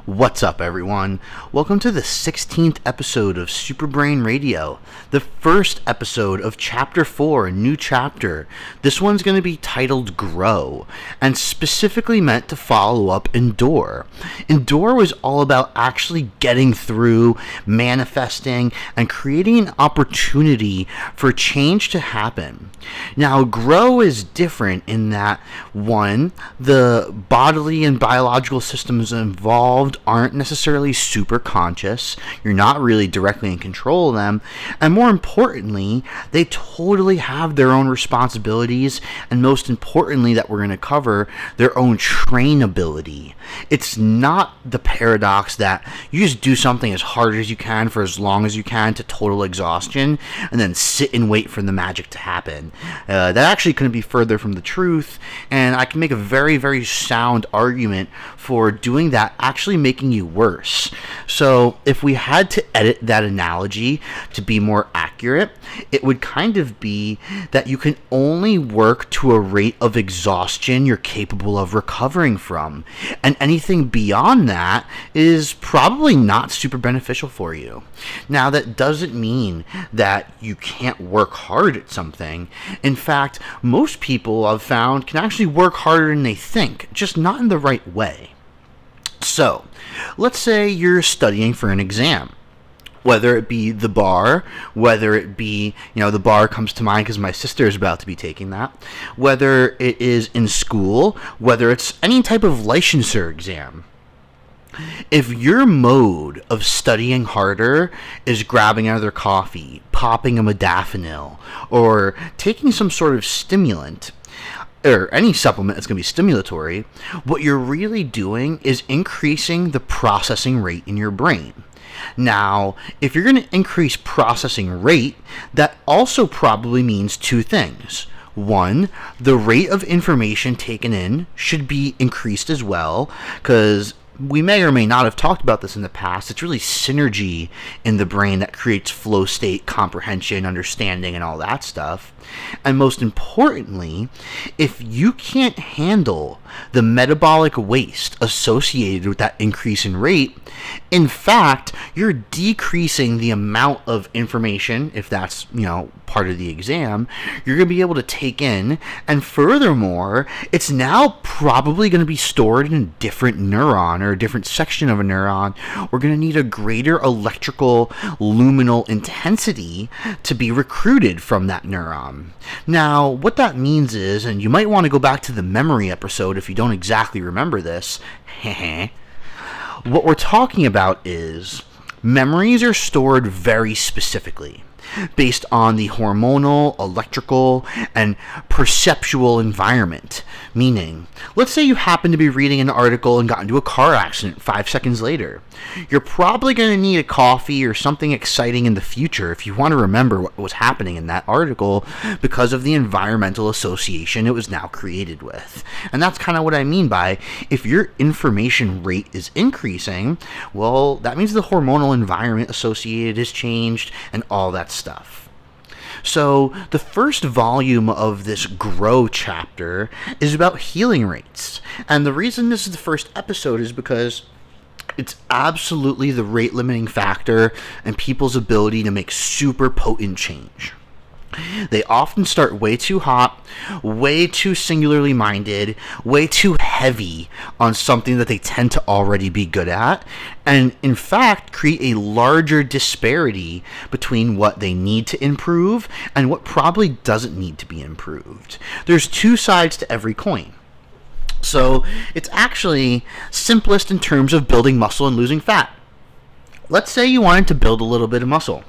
What's up, everyone? Welcome to the 16th episode of Superbrain Radio, the first episode of Chapter 4, a new chapter. This one's going to be titled Grow, and specifically meant to follow up Endure. Endure was all about actually getting through, manifesting, and creating an opportunity for change to happen. Now, Grow is different in that, one, the bodily and biological systems involved aren't necessarily super conscious. You're not really directly in control of them. And more importantly, they totally have their own responsibilities, and most importantly that we're going to cover, their own trainability. It's not the paradox that you just do something as hard as you can for as long as you can to total exhaustion and then sit and wait for the magic to happen. That actually couldn't be further from the truth, and I can make a very, very sound argument for doing that actually making you worse. So if we had to edit that analogy to be more accurate, it would kind of be that you can only work to a rate of exhaustion you're capable of recovering from, and anything beyond that is probably not super beneficial for you. Now, that doesn't mean that you can't work hard at something. In fact, most people I've found can actually work harder than they think, just not in the right way. So, let's say you're studying for an exam. Whether it be the bar, whether it be, the bar comes to mind because my sister is about to be taking that, whether it is in school, whether it's any type of licensure exam. If your mode of studying harder is grabbing another coffee, popping a modafinil, or taking some sort of stimulant, or any supplement that's going to be stimulatory, what you're really doing is increasing the processing rate in your brain. Now, if you're going to increase processing rate, that also probably means two things. One, the rate of information taken in should be increased as well, because we may or may not have talked about this in the past. It's really synergy in the brain that creates flow state, comprehension, understanding, and all that stuff. And most importantly, if you can't handle the metabolic waste associated with that increase in rate, in fact, you're decreasing the amount of information, if that's, part of the exam, you're going to be able to take in. And furthermore, it's now probably going to be stored in a different neuron or a different section of a neuron. We're going to need a greater electrical luminal intensity to be recruited from that neuron. Now, what that means is, and you might want to go back to the memory episode if you don't exactly remember this, what we're talking about is memories are stored very specifically based on the hormonal, electrical, and perceptual environment. Meaning, let's say you happen to be reading an article and got into a car accident 5 seconds later. You're probably going to need a coffee or something exciting in the future if you want to remember what was happening in that article because of the environmental association it was now created with. And that's kind of what I mean by, if your information rate is increasing, well, that means the hormonal environment associated has changed and all that stuff. So, the first volume of this Grow chapter is about healing rates. And the reason this is the first episode is because it's absolutely the rate limiting factor in people's ability to make super potent change. They often start way too hot, way too singularly minded, way too heavy on something that they tend to already be good at, and in fact create a larger disparity between what they need to improve and what probably doesn't need to be improved. There's two sides to every coin. So it's actually simplest in terms of building muscle and losing fat. Let's say you wanted to build a little bit of muscle,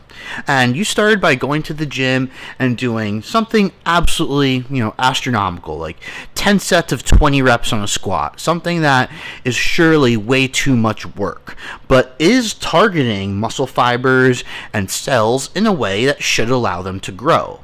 and you started by going to the gym and doing something absolutely, astronomical, like 10 sets of 20 reps on a squat, something that is surely way too much work, but is targeting muscle fibers and cells in a way that should allow them to grow.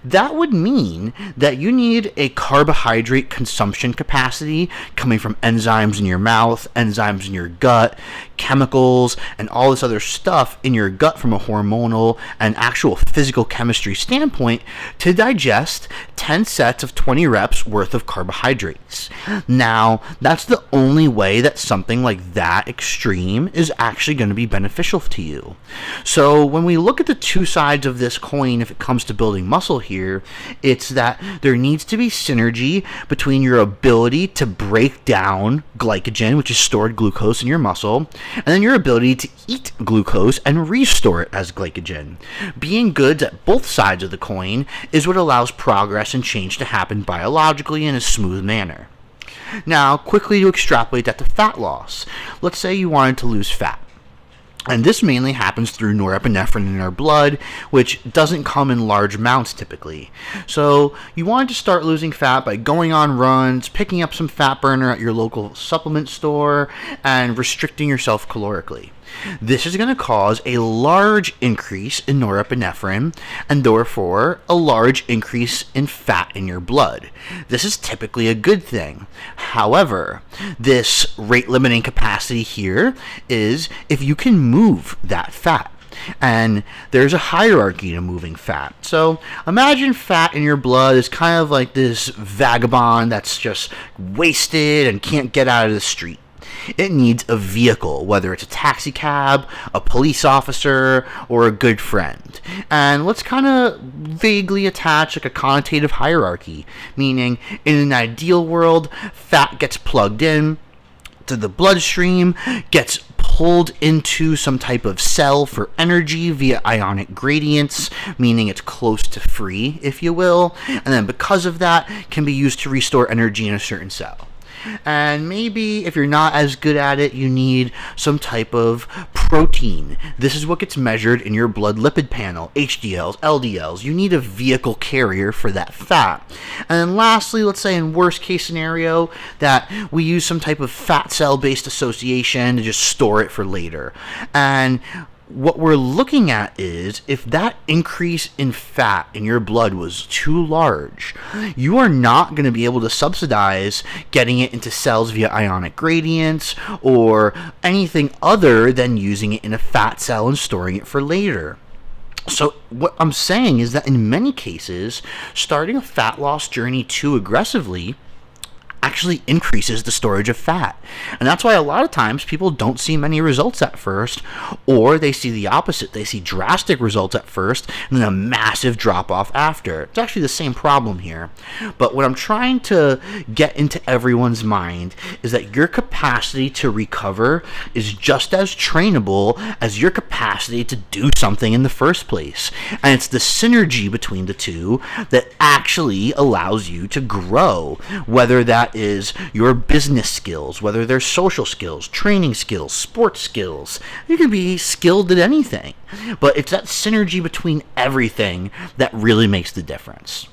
That would mean that you need a carbohydrate consumption capacity coming from enzymes in your mouth, enzymes in your gut, chemicals and all this other stuff in your gut from a hormonal and actual physical chemistry standpoint to digest 10 sets of 20 reps worth of carbohydrates. Now, that's the only way that something like that extreme is actually going to be beneficial to you. So when we look at the two sides of this coin, if it comes to building muscle here, it's that there needs to be synergy between your ability to break down glycogen, which is stored glucose in your muscle, and then your ability to eat glucose and restore it as glycogen. Being good at both sides of the coin is what allows progress and change to happen biologically in a smooth manner. Now, quickly to extrapolate that to fat loss. Let's say you wanted to lose fat. And this mainly happens through norepinephrine in our blood, which doesn't come in large amounts typically. So you wanted to start losing fat by going on runs, picking up some fat burner at your local supplement store, and restricting yourself calorically. This is going to cause a large increase in norepinephrine and therefore a large increase in fat in your blood. This is typically a good thing. However, this rate limiting capacity here is if you can move that fat. And there's a hierarchy to moving fat. So imagine fat in your blood is kind of like this vagabond that's just wasted and can't get out of the street. It needs a vehicle, whether it's a taxi cab, a police officer, or a good friend. And let's kind of vaguely attach like a connotative hierarchy, meaning in an ideal world, fat gets plugged in to the bloodstream, gets pulled into some type of cell for energy via ionic gradients, meaning it's close to free, if you will, and then because of that, can be used to restore energy in a certain cell. And maybe if you're not as good at it, you need some type of protein. This is what gets measured in your blood lipid panel, HDLs, LDLs. You need a vehicle carrier for that fat. And then lastly, let's say in worst case scenario that we use some type of fat cell based association to just store it for later. And what we're looking at is if that increase in fat in your blood was too large, you are not going to be able to subsidize getting it into cells via ionic gradients or anything other than using it in a fat cell and storing it for later. So what I'm saying is that in many cases, starting a fat loss journey too aggressively actually increases the storage of fat. And that's why a lot of times people don't see many results at first, or they see the opposite. They see drastic results at first and then a massive drop off after. It's actually the same problem here. But what I'm trying to get into everyone's mind is that your capacity to recover is just as trainable as your capacity to do something in the first place. And it's the synergy between the two that actually allows you to grow, whether that is your business skills, whether they're social skills, training skills, sports skills. You can be skilled at anything, but it's that synergy between everything that really makes the difference.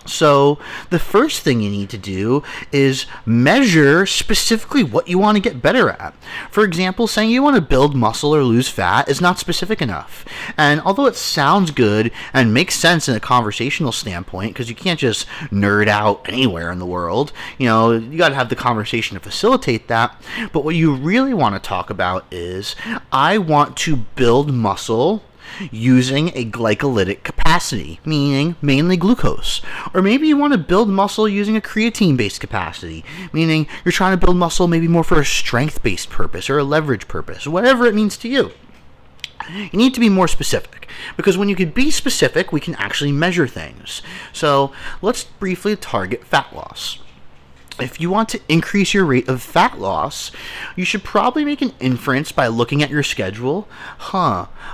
So the first thing you need to do is measure specifically what you want to get better at. For example, saying you want to build muscle or lose fat is not specific enough. And although it sounds good and makes sense in a conversational standpoint, because you can't just nerd out anywhere in the world, you got to have the conversation to facilitate that. But what you really want to talk about is, I want to build muscle using a glycolytic capacity, meaning mainly glucose. Or maybe you want to build muscle using a creatine-based capacity, meaning you're trying to build muscle maybe more for a strength-based purpose or a leverage purpose, whatever it means to you. You need to be more specific, because when you can be specific, we can actually measure things. So let's briefly target fat loss. If you want to increase your rate of fat loss, you should probably make an inference by looking at your schedule.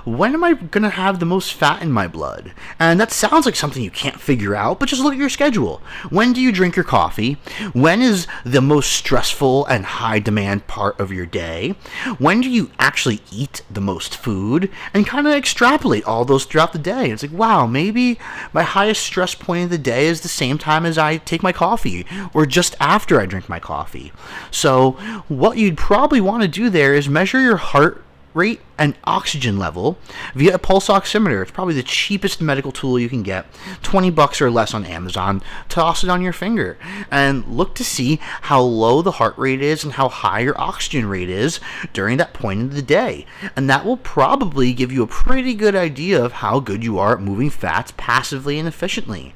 When am I going to have the most fat in my blood? And that sounds like something you can't figure out, but just look at your schedule. When do you drink your coffee? When is the most stressful and high demand part of your day? When do you actually eat the most food? And kind of extrapolate all those throughout the day. It's like, wow, maybe my highest stress point of the day is the same time as I take my coffee, or just after I drink my coffee. So what you'd probably want to do there is measure your heart rate and oxygen level via a pulse oximeter. It's probably the cheapest medical tool you can get, $20 or less on Amazon. Toss it on your finger and look to see how low the heart rate is and how high your oxygen rate is during that point of the day. And that will probably give you a pretty good idea of how good you are at moving fats passively and efficiently.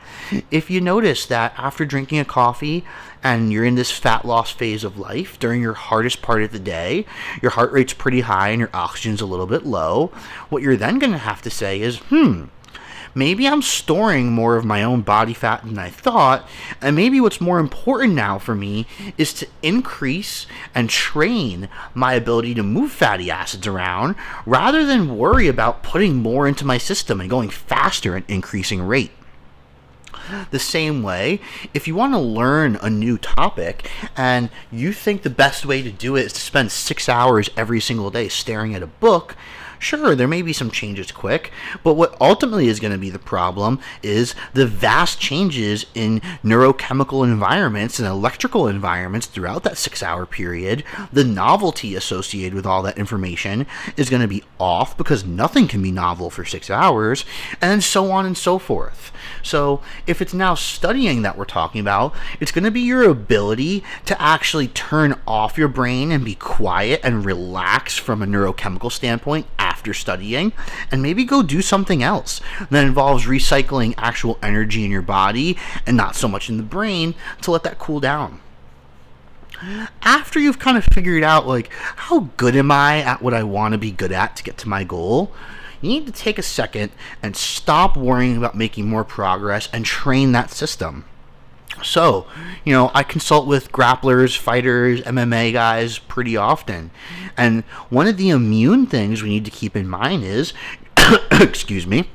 If you notice that after drinking a coffee and you're in this fat loss phase of life during your hardest part of the day, your heart rate's pretty high and your oxygen's a little bit low, what you're then going to have to say is, maybe I'm storing more of my own body fat than I thought, and maybe what's more important now for me is to increase and train my ability to move fatty acids around rather than worry about putting more into my system and going faster and increasing rate. The same way, if you want to learn a new topic and you think the best way to do it is to spend 6 hours every single day staring at a book, sure, there may be some changes quick, but what ultimately is going to be the problem is the vast changes in neurochemical environments and electrical environments throughout that 6-hour period. The novelty associated with all that information is going to be off because nothing can be novel for 6 hours, and so on and so forth. So if it's now studying that we're talking about, it's going to be your ability to actually turn off your brain and be quiet and relax from a neurochemical standpoint after studying, and maybe go do something else that involves recycling actual energy in your body and not so much in the brain to let that cool down. After you've kind of figured out, like, how good am I at what I want to be good at to get to my goal, you need to take a second and stop worrying about making more progress and train that system. So, I consult with grapplers, fighters, MMA guys pretty often. And one of the immune things we need to keep in mind is, excuse me,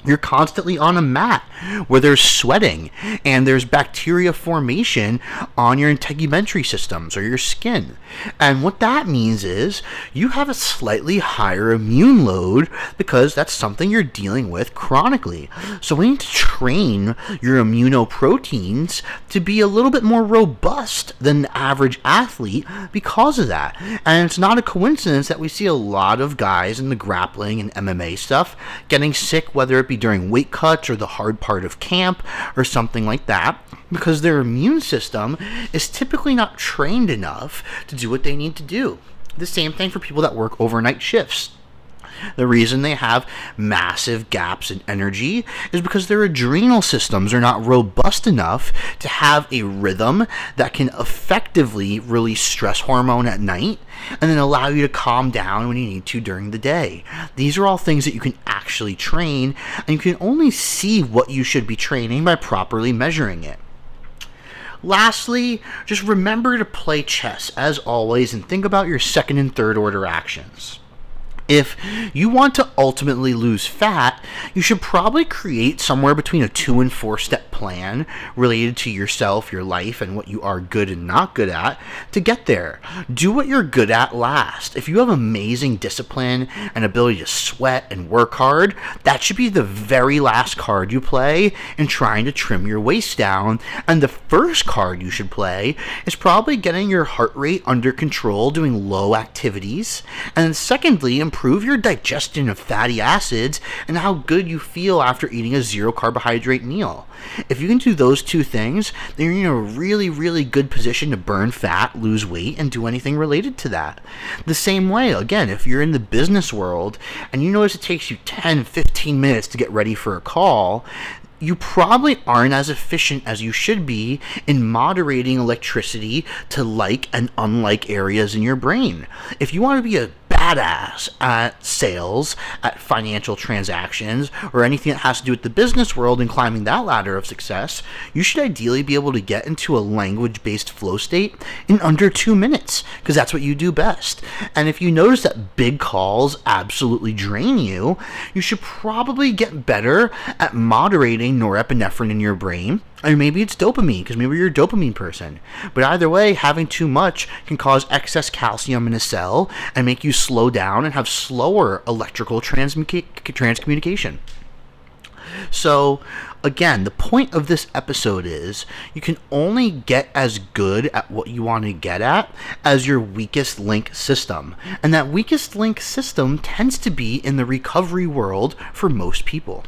you're constantly on a mat where there's sweating and there's bacteria formation on your integumentary systems or your skin. And what that means is you have a slightly higher immune load because that's something you're dealing with chronically. So we need to train your immunoproteins to be a little bit more robust than the average athlete because of that. And it's not a coincidence that we see a lot of guys in the grappling and MMA stuff getting sick, whether it be during weight cuts or the hard part of camp or something like that, because their immune system is typically not trained enough to do what they need to do. The same thing for people that work overnight shifts. The reason they have massive gaps in energy is because their adrenal systems are not robust enough to have a rhythm that can effectively release stress hormone at night and then allow you to calm down when you need to during the day. These are all things that you can actually train, and you can only see what you should be training by properly measuring it. Lastly, just remember to play chess as always and think about your second and third order actions. If you want to ultimately lose fat, you should probably create somewhere between a 2 and 4 step plan related to yourself, your life, and what you are good and not good at to get there. Do what you're good at last. If you have amazing discipline and ability to sweat and work hard, that should be the very last card you play in trying to trim your waist down. And the first card you should play is probably getting your heart rate under control, doing low activities. And then secondly, improve your digestion of fatty acids and how good you feel after eating a zero carbohydrate meal. If you can do those two things, then you're in a really, really good position to burn fat, lose weight, and do anything related to that. The same way, again, if you're in the business world and you notice it takes you 10, 15 minutes to get ready for a call, you probably aren't as efficient as you should be in moderating electricity to like and unlike areas in your brain. If you want to be a badass at sales, at financial transactions, or anything that has to do with the business world and climbing that ladder of success, you should ideally be able to get into a language-based flow state in under 2 minutes, because that's what you do best. And if you notice that big calls absolutely drain you, you should probably get better at moderating norepinephrine in your brain. Or maybe it's dopamine, because maybe you're a dopamine person. But either way, having too much can cause excess calcium in a cell and make you slow down and have slower electrical transcommunication. So, again, the point of this episode is you can only get as good at what you want to get at as your weakest link system. And that weakest link system tends to be in the recovery world for most people.